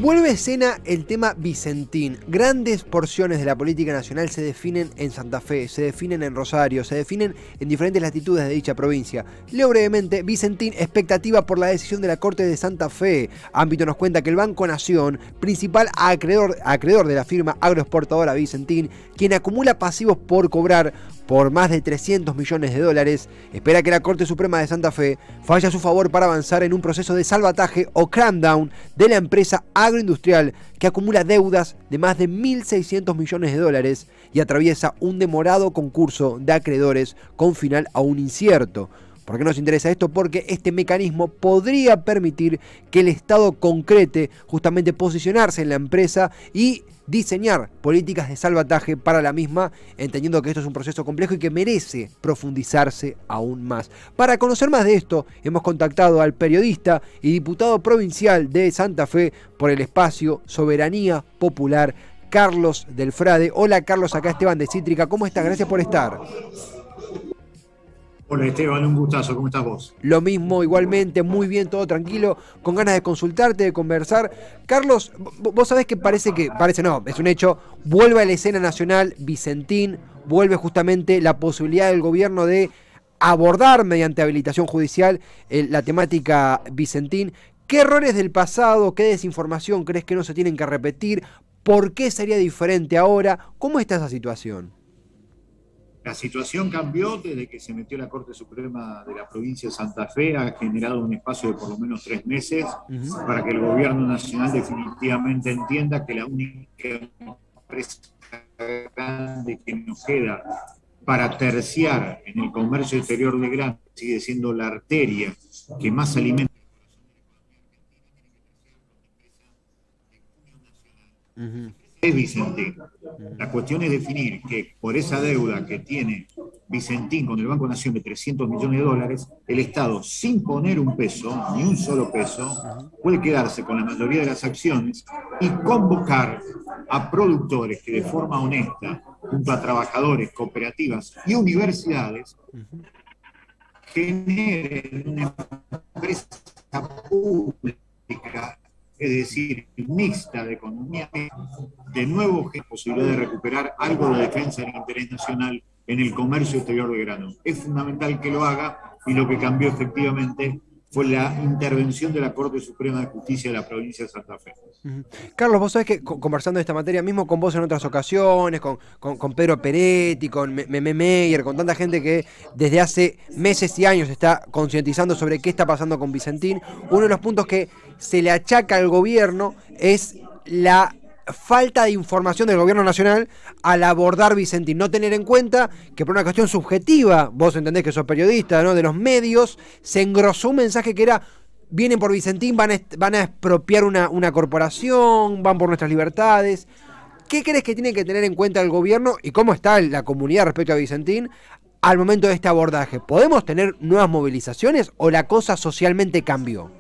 Vuelve a escena el tema Vicentín. Grandes porciones de la política nacional se definen en Santa Fe, se definen en Rosario, se definen en diferentes latitudes de dicha provincia. Leo brevemente: Vicentín, expectativa por la decisión de la Corte de Santa Fe. Ámbito nos cuenta que el Banco Nación, principal acreedor de la firma agroexportadora Vicentín, quien acumula pasivos por cobrar por más de 300 millones de dólares, espera que la Corte Suprema de Santa Fe falle a su favor para avanzar en un proceso de salvataje o cramdown de la empresa agroindustrial que acumula deudas de más de 1.600 millones de dólares y atraviesa un demorado concurso de acreedores con final aún incierto. ¿Por qué nos interesa esto? Porque este mecanismo podría permitir que el Estado concrete justamente posicionarse en la empresa y diseñar políticas de salvataje para la misma, entendiendo que esto es un proceso complejo y que merece profundizarse aún más. Para conocer más de esto, hemos contactado al periodista y diputado provincial de Santa Fe por el espacio Soberanía Popular, Carlos Del Frade. Hola Carlos, acá Esteban de Cítrica. ¿Cómo estás? Gracias por estar. Hola Esteban, un gustazo, ¿cómo estás vos? Lo mismo, igualmente, muy bien, todo tranquilo, con ganas de consultarte, de conversar. Carlos, vos sabés que parece no, es un hecho, vuelve a la escena nacional Vicentín, vuelve justamente la posibilidad del gobierno de abordar mediante habilitación judicial la temática Vicentín. ¿Qué errores del pasado, qué desinformación crees que no se tienen que repetir? ¿Por qué sería diferente ahora? ¿Cómo está esa situación? La situación cambió desde que se metió la Corte Suprema de la provincia de Santa Fe, ha generado un espacio de por lo menos 3 meses para que el gobierno nacional definitivamente entienda que la única empresa grande que nos queda para terciar en el comercio exterior de grano sigue siendo la arteria que más alimenta. Es Vicentín. La cuestión es definir que por esa deuda que tiene Vicentín con el Banco Nación de 300 millones de dólares, el Estado, sin poner un peso, ni un solo peso, puede quedarse con la mayoría de las acciones y convocar a productores que de forma honesta, junto a trabajadores, cooperativas y universidades, generen una empresa pública, es decir, mixta, de economía, de nuevo posibilidad de recuperar algo de defensa del interés nacional en el comercio exterior de grano. Es fundamental que lo haga y lo que cambió efectivamente fue la intervención de la Corte Suprema de Justicia de la provincia de Santa Fe. Carlos, vos sabés que conversando de esta materia mismo con vos en otras ocasiones, con Pedro Peretti, con Meme Meyer, con tanta gente que desde hace meses y años está concientizando sobre qué está pasando con Vicentín, uno de los puntos que se le achaca al gobierno es la falta de información del gobierno nacional al abordar Vicentín, no tener en cuenta que por una cuestión subjetiva, vos entendés que sos periodista, ¿no?, de los medios, se engrosó un mensaje que era: vienen por Vicentín, van a expropiar una corporación, van por nuestras libertades. ¿Qué crees que tiene que tener en cuenta el gobierno y cómo está la comunidad respecto a Vicentín al momento de este abordaje? ¿Podemos tener nuevas movilizaciones o la cosa socialmente cambió?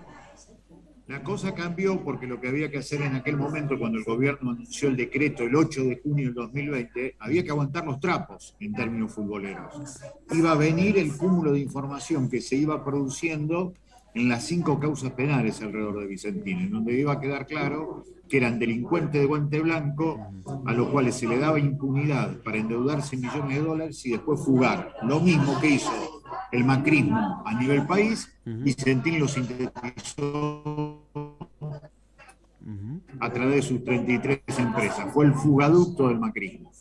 La cosa cambió porque lo que había que hacer en aquel momento, cuando el gobierno anunció el decreto el 8 de junio del 2020, había que aguantar los trapos en términos futboleros. Iba a venir el cúmulo de información que se iba produciendo en las 5 causas penales alrededor de Vicentín, en donde iba a quedar claro que eran delincuentes de guante blanco, a los cuales se le daba impunidad para endeudarse millones de dólares y después fugar. Lo mismo que hizo el macrismo a nivel país, Vicentín lo sintetizó a través de sus 33 empresas. Fue el fugaducto del macrismo.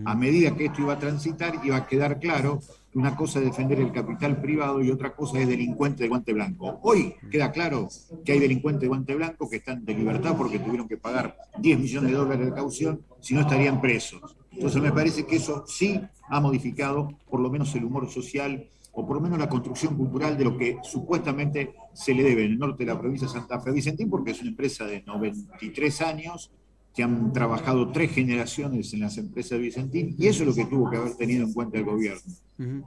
A medida que esto iba a transitar, iba a quedar claro que una cosa es defender el capital privado y otra cosa es delincuente de guante blanco. Hoy queda claro que hay delincuentes de guante blanco que están de libertad porque tuvieron que pagar 10 millones de dólares de caución, si no estarían presos. Entonces me parece que eso sí ha modificado por lo menos el humor social, o por lo menos la construcción cultural de lo que supuestamente se le debe en el norte de la provincia de Santa Fe a Vicentín, porque es una empresa de 93 años, que han trabajado 3 generaciones en las empresas de Vicentín, y eso es lo que tuvo que haber tenido en cuenta el gobierno.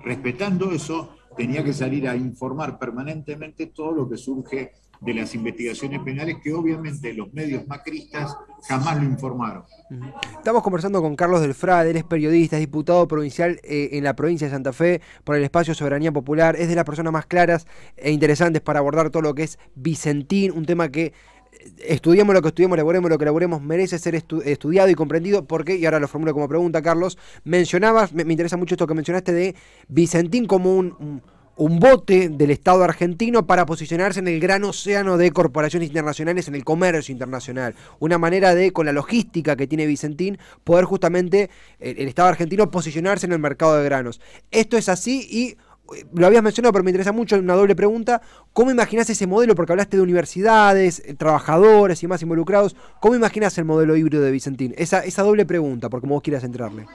Respetando eso, tenía que salir a informar permanentemente todo lo que surge de las investigaciones penales, que obviamente los medios macristas jamás lo informaron. Estamos conversando con Carlos Del Frade, él es periodista, es diputado provincial en la provincia de Santa Fe por el espacio Soberanía Popular, es de las personas más claras e interesantes para abordar todo lo que es Vicentín, un tema que estudiemos lo que estudiemos, elaboremos lo que elaboremos, merece ser estudiado y comprendido. Porque, y ahora lo formulo como pregunta, Carlos, mencionabas, me interesa mucho esto que mencionaste de Vicentín como un bote del Estado argentino para posicionarse en el gran océano de corporaciones internacionales, en el comercio internacional. Una manera de, con la logística que tiene Vicentín, poder justamente el Estado argentino posicionarse en el mercado de granos. Esto es así y lo habías mencionado, pero me interesa mucho, una doble pregunta. ¿Cómo imaginás ese modelo? Porque hablaste de universidades, trabajadores y más involucrados. ¿Cómo imaginás el modelo híbrido de Vicentín? Esa doble pregunta, por como vos quieras entrarle.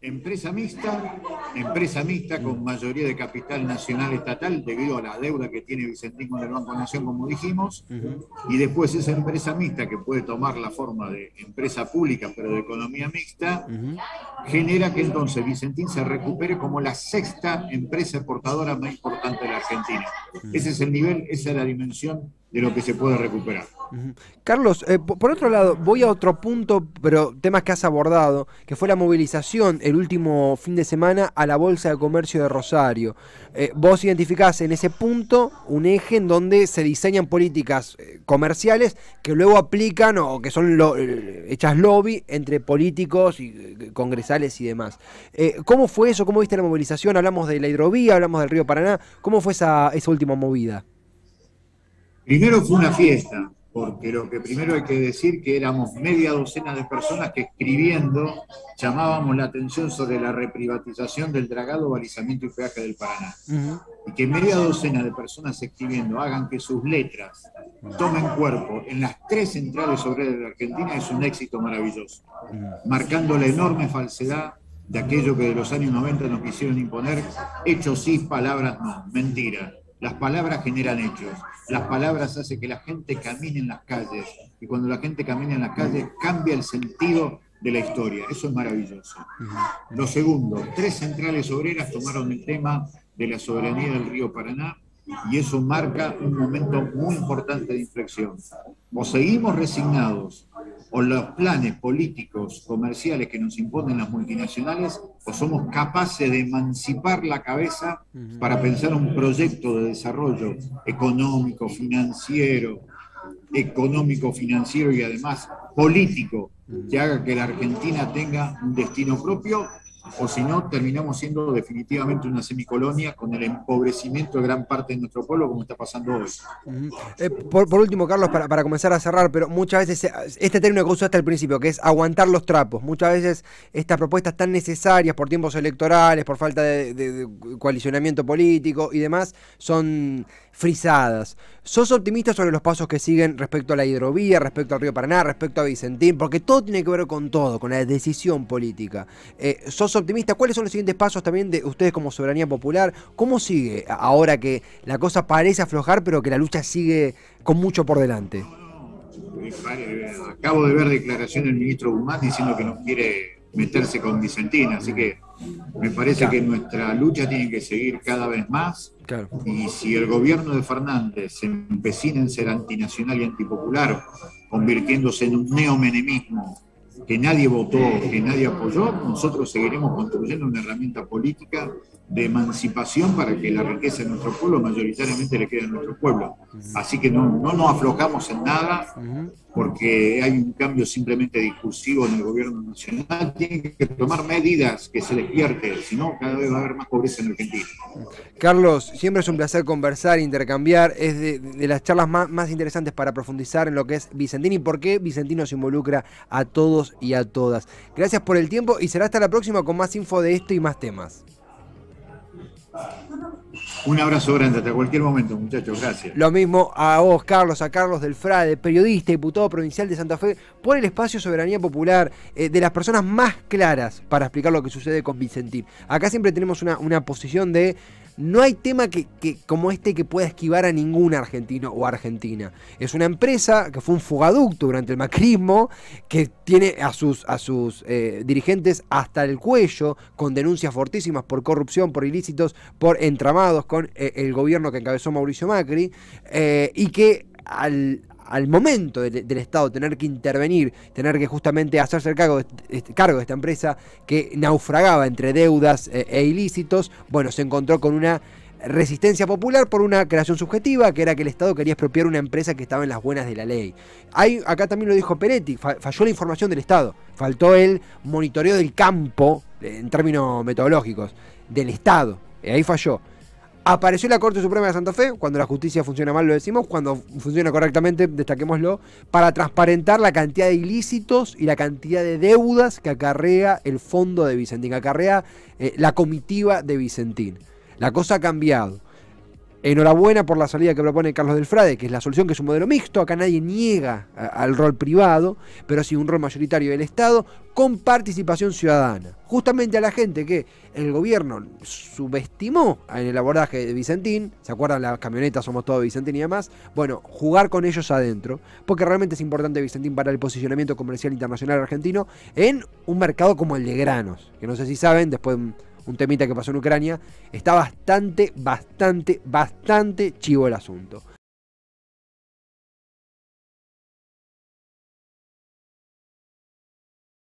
Empresa mixta con mayoría de capital nacional estatal debido a la deuda que tiene Vicentín con el Banco Nación, como dijimos, y después esa empresa mixta que puede tomar la forma de empresa pública pero de economía mixta, genera que entonces Vicentín se recupere como la sexta empresa exportadora más importante de la Argentina. Ese es el nivel, esa es la dimensión de lo que se puede recuperar. Carlos, por otro lado, voy a otro punto, pero temas que has abordado, que fue la movilización el último fin de semana a la Bolsa de Comercio de Rosario. Vos identificás en ese punto un eje en donde se diseñan políticas comerciales que luego aplican o que son hechas lobby entre políticos y congresales y demás. ¿Cómo fue eso? ¿Cómo viste la movilización? Hablamos de la hidrovía, hablamos del río Paraná. ¿Cómo fue esa última movida? Primero fue una fiesta, porque lo que primero hay que decir que éramos media docena de personas que escribiendo llamábamos la atención sobre la reprivatización del dragado, balizamiento y peaje del Paraná. Y que media docena de personas escribiendo hagan que sus letras tomen cuerpo en las 3 centrales obreras de la Argentina es un éxito maravilloso, marcando la enorme falsedad de aquello que de los años 90 nos quisieron imponer, hechos sí, palabras no, mentira. Las palabras generan hechos, las palabras hacen que la gente camine en las calles, y cuando la gente camina en las calles cambia el sentido de la historia, eso es maravilloso. Lo segundo, 3 centrales obreras tomaron el tema de la soberanía del río Paraná, y eso marca un momento muy importante de inflexión. O seguimos resignados, o los planes políticos, comerciales que nos imponen las multinacionales, o somos capaces de emancipar la cabeza para pensar un proyecto de desarrollo económico, financiero y además político, que haga que la Argentina tenga un destino propio, o si no, terminamos siendo definitivamente una semicolonia con el empobrecimiento de gran parte de nuestro pueblo, como está pasando hoy. Por último, Carlos, para comenzar a cerrar, pero muchas veces, este término que usaste al principio, que es aguantar los trapos, muchas veces estas propuestas tan necesarias por tiempos electorales, por falta de coalicionamiento político y demás, son frisadas. ¿Sos optimista sobre los pasos que siguen respecto a la hidrovía, respecto al río Paraná, respecto a Vicentín? Porque todo tiene que ver con todo, con la decisión política. ¿Sos optimista? ¿Cuáles son los siguientes pasos también de ustedes como Soberanía Popular? ¿Cómo sigue ahora que la cosa parece aflojar, pero que la lucha sigue con mucho por delante? Acabo de ver declaración del ministro Guzmán diciendo que no quiere meterse con Vicentín, así que me parece que nuestra lucha tiene que seguir cada vez más. Y si el gobierno de Fernández se empecina en ser antinacional y antipopular, convirtiéndose en un neomenemismo que nadie votó, que nadie apoyó, nosotros seguiremos construyendo una herramienta política de emancipación para que la riqueza de nuestro pueblo mayoritariamente le quede a nuestro pueblo. Así que no nos aflojamos en nada, porque hay un cambio simplemente discursivo en el gobierno nacional. Tienen que tomar medidas que se despierte, si no cada vez va a haber más pobreza en Argentina. Carlos, siempre es un placer conversar, intercambiar, es de las charlas más interesantes para profundizar en lo que es Vicentín y por qué Vicentín nos involucra a todos y a todas. Gracias por el tiempo y será hasta la próxima con más info de esto y más temas. Un abrazo grande, hasta cualquier momento, muchachos, gracias. Lo mismo a vos, Carlos, a Carlos del Frade, periodista, diputado provincial de Santa Fe, por el espacio Soberanía Popular, de las personas más claras para explicar lo que sucede con Vicentín. Acá siempre tenemos una posición de no hay tema que como este que pueda esquivar a ningún argentino o argentina. Es una empresa que fue un fugaducto durante el macrismo, que tiene a sus dirigentes hasta el cuello, con denuncias fortísimas por corrupción, por ilícitos, por entramados con el gobierno que encabezó Mauricio Macri, y que al momento del Estado tener que intervenir, tener que justamente hacerse el cargo de esta empresa que naufragaba entre deudas e ilícitos, bueno, se encontró con una resistencia popular por una creación subjetiva, que era que el Estado quería expropiar una empresa que estaba en las buenas de la ley. Acá también lo dijo Peretti, falló la información del Estado, faltó el monitoreo del campo, en términos metodológicos, del Estado, ahí falló. Apareció la Corte Suprema de Santa Fe, cuando la justicia funciona mal lo decimos, cuando funciona correctamente, destaquémoslo, para transparentar la cantidad de ilícitos y la cantidad de deudas que acarrea el fondo de Vicentín, que acarrea la comitiva de Vicentín. La cosa ha cambiado. Enhorabuena por la salida que propone Carlos Delfrade, que es la solución, que es un modelo mixto. Acá nadie niega al rol privado, pero sí un rol mayoritario del Estado con participación ciudadana. Justamente a la gente que el gobierno subestimó en el abordaje de Vicentín, ¿se acuerdan las camionetas, somos todos Vicentín y demás? Bueno, jugar con ellos adentro, porque realmente es importante Vicentín para el posicionamiento comercial internacional argentino en un mercado como el de granos, que no sé si saben, después un temita que pasó en Ucrania, está bastante chivo el asunto.